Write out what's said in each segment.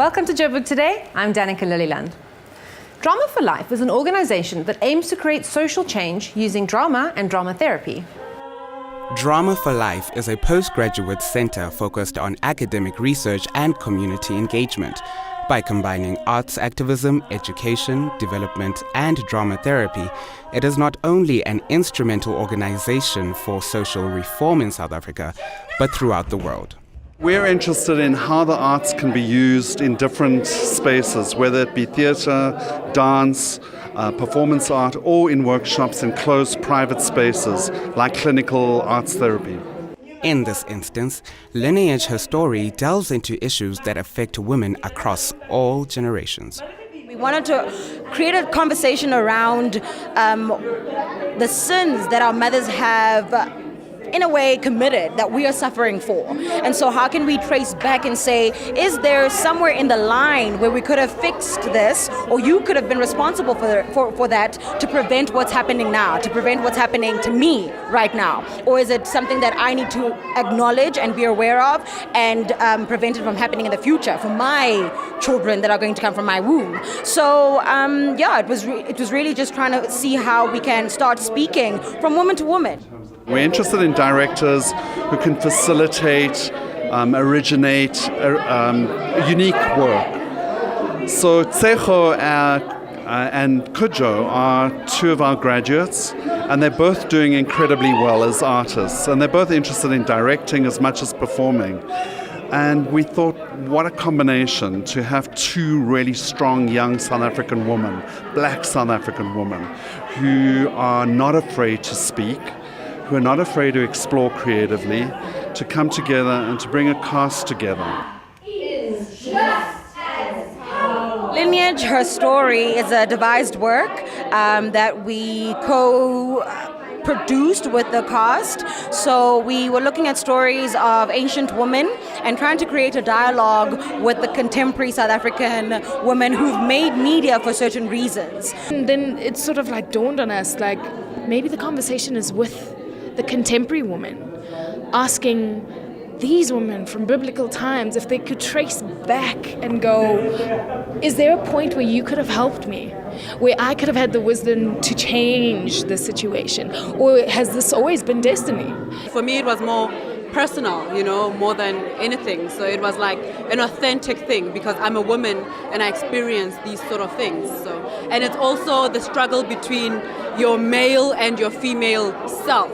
Welcome to Joburg Today. I'm Danica Lilliland. Drama for Life is an organization that aims to create social change using drama and drama therapy. Drama for Life is a postgraduate center focused on academic research and community engagement. By combining arts activism, education, development, and drama therapy, it is not only an instrumental organization for social reform in South Africa, but throughout the world. We're interested in how the arts can be used in different spaces, whether it be theatre, dance, performance art, or in workshops in closed private spaces like clinical arts therapy. In this instance, Lineage Her Story delves into issues that affect women across all generations. We wanted to create a conversation around the sins that our mothers have in a way committed that we are suffering for. And so how can we trace back and say, is there somewhere in the line where we could have fixed this, or you could have been responsible for that to prevent what's happening now, to prevent what's happening to me right now? Or is it something that I need to acknowledge and be aware of and prevent it from happening in the future for my children that are going to come from my womb? So it was really just trying to see how we can start speaking from woman to woman. We're interested in directors who can facilitate, originate unique work. So Tseho and Kujo are two of our graduates, and they're both doing incredibly well as artists, and they're both interested in directing as much as performing. And we thought, what a combination to have two really strong young South African women, black South African women, who are not afraid to speak, who are not afraid to explore creatively, to come together and to bring a cast together. Lineage Her Story is a devised work that we co-produced with the cast. So we were looking at stories of ancient women and trying to create a dialogue with the contemporary South African women who've made media for certain reasons. And then it sort of like dawned on us, like maybe the conversation is with the contemporary woman, asking these women from biblical times if they could trace back and go, is there a point where you could have helped me? Where I could have had the wisdom to change the situation? Or has this always been destiny? For me, it was more personal, more than anything. So it was like an authentic thing because I'm a woman and I experience these sort of things. And it's also the struggle between your male and your female self,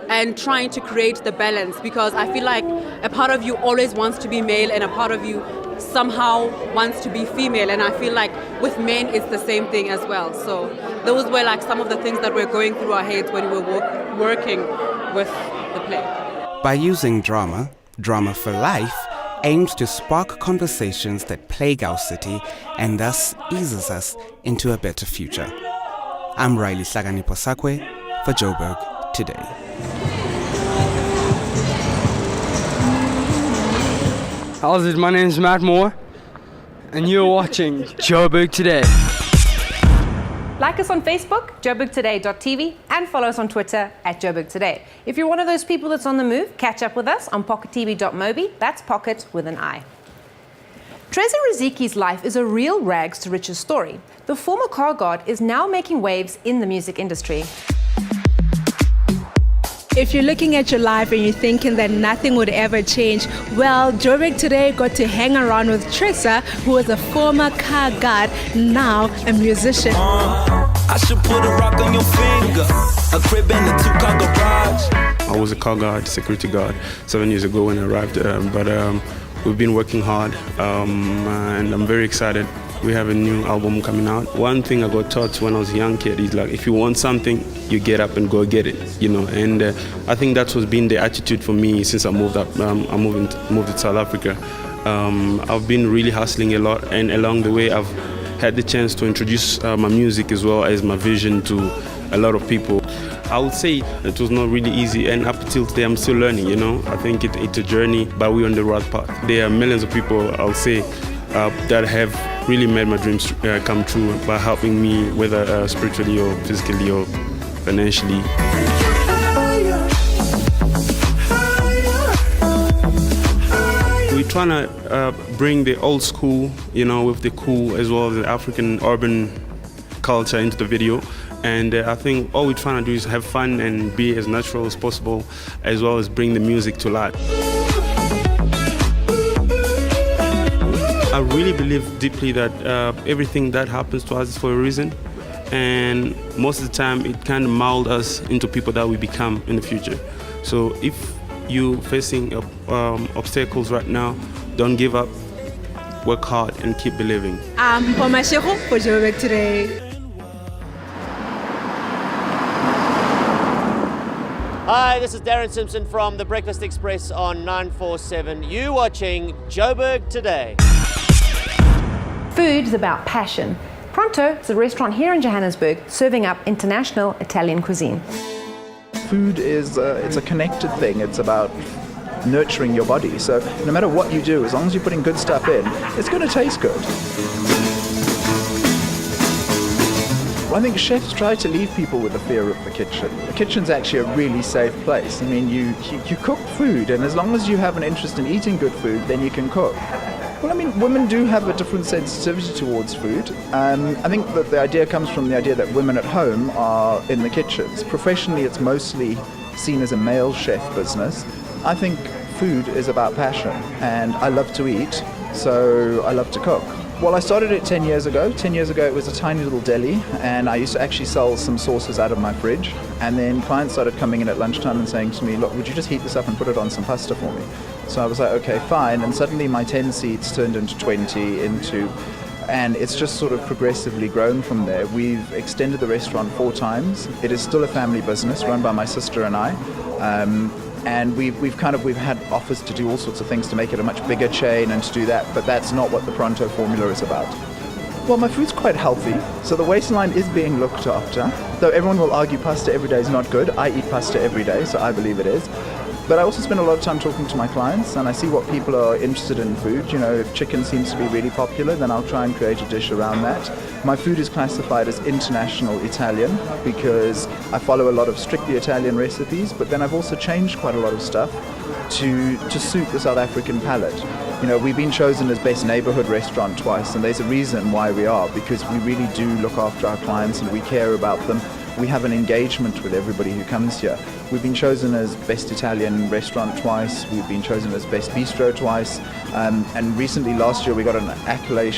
and trying to create the balance, because I feel like a part of you always wants to be male and a part of you somehow wants to be female, and I feel like with men it's the same thing as well. So those were like some of the things that were going through our heads when we were working with the play. By using drama, Drama for Life aims to spark conversations that plague our city and thus eases us into a better future. I'm Riley Saganiposakwe for Joburg Today. How's it? My name is Matt Moore, and you're watching Joburg Today. Like us on Facebook, joburgtoday.tv, and follow us on Twitter at Joburg Today. If you're one of those people that's on the move, catch up with us on pockettv.mobi. That's pocket with an I. Treza Riziki's life is a real rags to riches story. The former car god is now making waves in the music industry. If you're looking at your life and you're thinking that nothing would ever change, well, Joburg Today got to hang around with Treza, who was a former car god, now a musician. I should put a rock on your finger, a crib and a two-car garage. I was a car guard, security guard, 7 years ago when I arrived, but we've been working hard, and I'm very excited. We have a new album coming out. One thing I got taught when I was a young kid is like, if you want something, you get up and go get it, And I think that was been the attitude for me since I moved up. I moved to South Africa. I've been really hustling a lot, and along the way, I've had the chance to introduce my music as well as my vision to a lot of people. I would say it was not really easy, and up until today, I'm still learning. I think it's a journey, but we're on the right path. There are millions of people, I would say, that have really made my dreams come true by helping me, whether spiritually or physically or financially. we're trying to bring the old school, with the cool as well as the African urban culture into the video. And I think all we're trying to do is have fun and be as natural as possible, as well as bring the music to life. I really believe deeply that everything that happens to us is for a reason. And most of the time, it kind of molds us into people that we become in the future. So if you're facing obstacles right now, don't give up, work hard, and keep believing. I'm Poma Shekho for Joburg Today. Hi, this is Darren Simpson from The Breakfast Express on 947. You watching Joburg Today. Food is about passion. Pronto is a restaurant here in Johannesburg serving up international Italian cuisine. Food is it's a connected thing. It's about nurturing your body. So no matter what you do, as long as you're putting good stuff in, it's going to taste good. Well, I think chefs try to leave people with a fear of the kitchen. The kitchen's actually a really safe place. I mean, you cook food, and as long as you have an interest in eating good food, then you can cook. Well, I mean, women do have a different sensitivity towards food. I think that the idea comes from the idea that women at home are in the kitchens. Professionally, it's mostly seen as a male chef business. I think food is about passion, and I love to eat, so I love to cook. Well, I started it 10 years ago. 10 years ago, it was a tiny little deli, and I used to actually sell some sauces out of my fridge. And then clients started coming in at lunchtime and saying to me, look, would you just heat this up and put it on some pasta for me? So I was like, okay, fine. And suddenly my 10 seats turned into 20, and it's just sort of progressively grown from there. We've extended the restaurant 4 times. It is still a family business run by my sister and I. And we've had offers to do all sorts of things to make it a much bigger chain and to do that, but that's not what the Pronto formula is about. Well, my food's quite healthy, so the waistline is being looked after. Though everyone will argue pasta every day is not good, I eat pasta every day, so I believe it is. But I also spend a lot of time talking to my clients, and I see what people are interested in food. If chicken seems to be really popular, then I'll try and create a dish around that. My food is classified as international Italian because I follow a lot of strictly Italian recipes, but then I've also changed quite a lot of stuff to suit the South African palate. We've been chosen as best neighborhood restaurant twice, and there's a reason why we are, because we really do look after our clients and we care about them. We have an engagement with everybody who comes here. We've been chosen as Best Italian Restaurant twice. We've been chosen as Best Bistro twice. And recently, last year, we got an accolade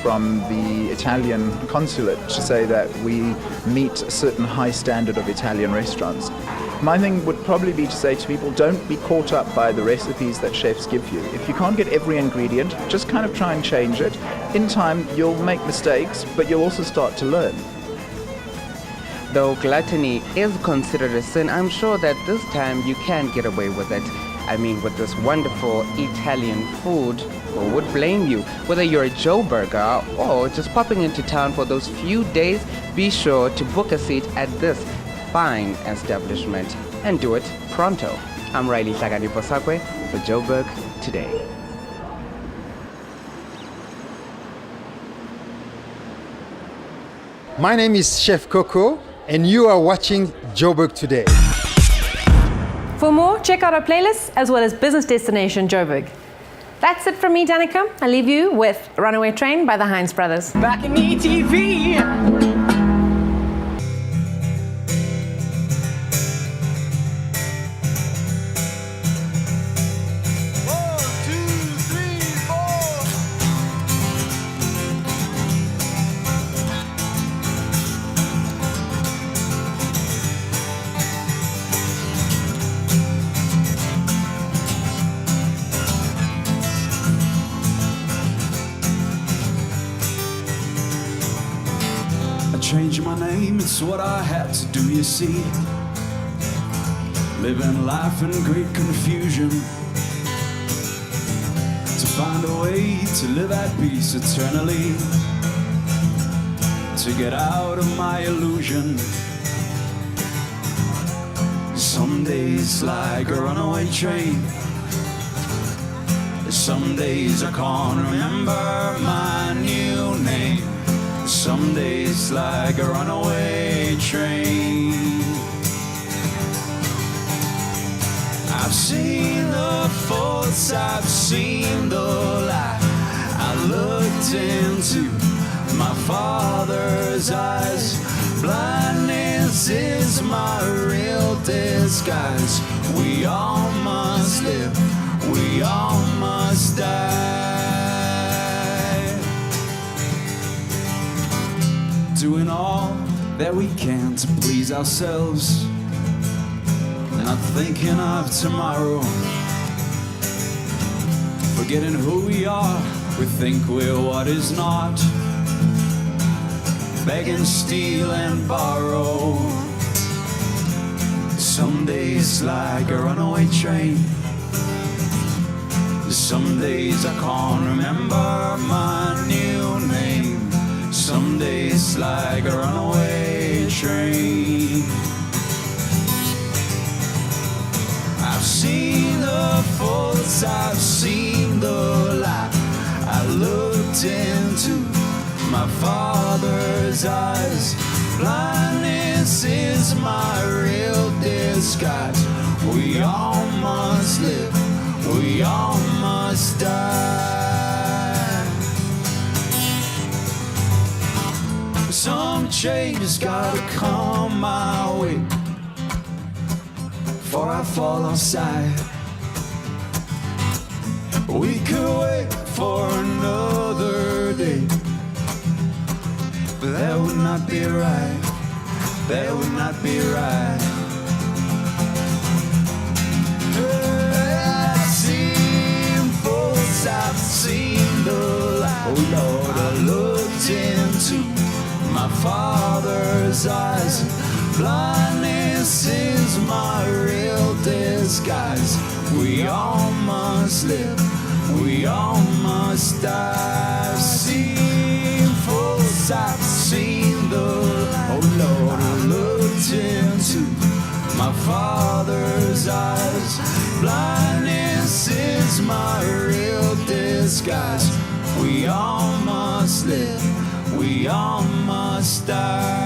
from the Italian consulate to say that we meet a certain high standard of Italian restaurants. My thing would probably be to say to people, don't be caught up by the recipes that chefs give you. If you can't get every ingredient, just kind of try and change it. In time, you'll make mistakes, but you'll also start to learn. Though gluttony is considered a sin, I'm sure that this time you can get away with it. I mean, with this wonderful Italian food, who would blame you? Whether you're a Joburger or just popping into town for those few days, be sure to book a seat at this fine establishment and do it pronto. I'm Riley Hlakani-Posakwe for Joburg Today. My name is Chef Coco, and you are watching Joburg Today. For more, check out our playlists as well as Business Destination Joburg. That's it from me, Danica. I leave you with Runaway Train by the Hines Brothers. Back in ETV. Change my name, it's what I had to do, you see. Living life in great confusion, to find a way to live at peace eternally, to get out of my illusion. Some days like a runaway train, some days I can't remember my new name. Some days like a runaway train. I've I've seen the faults, I've seen the light. I looked into my Father's eyes. Blindness is my real disguise. We all must live, we all must die. Doing all that we can to please ourselves, not thinking of tomorrow. Forgetting who we are, we think we're what is not. Beg and steal and borrow. Some days like a runaway train. Some days I can't remember my new name. Some days like a runaway train. I've seen the faults, I've seen the light. I looked into my Father's eyes. Blindness is my real disguise. We all must live, we all must die. Some change gotta come my way before I fall outside. We could wait for another day, but that would not be right. That would not be right. I've seen faults, I've seen the light. Oh Lord, I looked into my Father's eyes. Blindness is my real disguise. We all must live, we all must die. I've seen faults, I've seen the light. Oh Lord, I looked into my Father's eyes. Blindness is my real disguise. We all must live, we all must die.